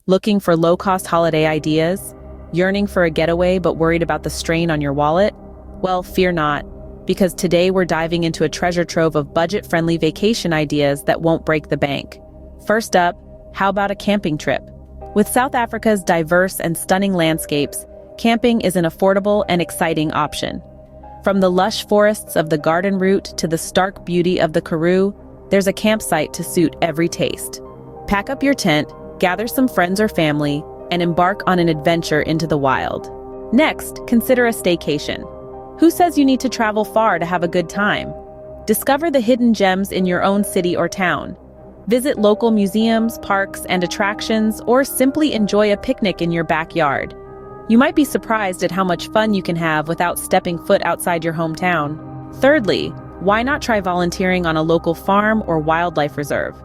Looking for low-cost holiday ideas? Yearning for a getaway but worried about the strain on your wallet? Well, fear not, because today we're diving into a treasure trove of budget-friendly vacation ideas that won't break the bank. First up, how about a camping trip? With South Africa's diverse and stunning landscapes, camping is an affordable and exciting option. From the lush forests of the Garden Route to the stark beauty of the Karoo, there's a campsite to suit every taste. Pack up your tent, gather some friends or family, and embark on an adventure into the wild. Next, consider a staycation. Who says you need to travel far to have a good time? Discover the hidden gems in your own city or town. Visit local museums, parks, and attractions, or simply enjoy a picnic in your backyard. You might be surprised at how much fun you can have without stepping foot outside your hometown. Thirdly, why not try volunteering on a local farm or wildlife reserve?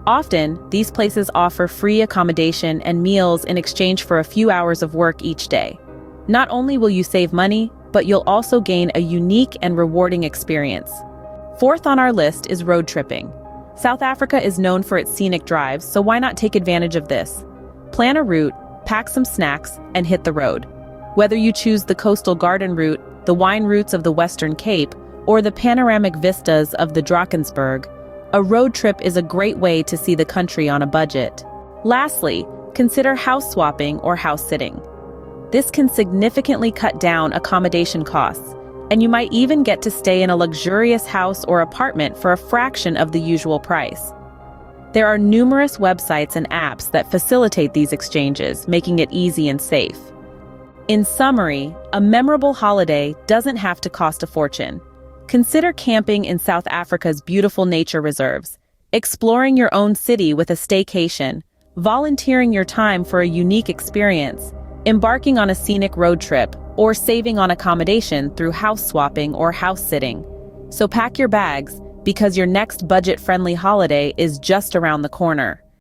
Often, these places offer free accommodation and meals in exchange for a few hours of work each day. Not only will you save money, but you'll also gain a unique and rewarding experience. Fourth on our list is road tripping. South Africa is known for its scenic drives, so why not take advantage of this? Plan a route, pack some snacks, and hit the road. Whether you choose the coastal garden route, the wine routes of the Western Cape, or the panoramic vistas of the Drakensberg, a road trip is a great way to see the country on a budget. Lastly, consider house swapping or house sitting. This can significantly cut down accommodation costs, and you might even get to stay in a luxurious house or apartment for a fraction of the usual price. There are numerous websites and apps that facilitate these exchanges, making it easy and safe. In summary, a memorable holiday doesn't have to cost a fortune. Consider camping in South Africa's beautiful nature reserves, exploring your own city with a staycation, volunteering your time for a unique experience, embarking on a scenic road trip, or saving on accommodation through house swapping or house sitting. So pack your bags, because your next budget-friendly holiday is just around the corner.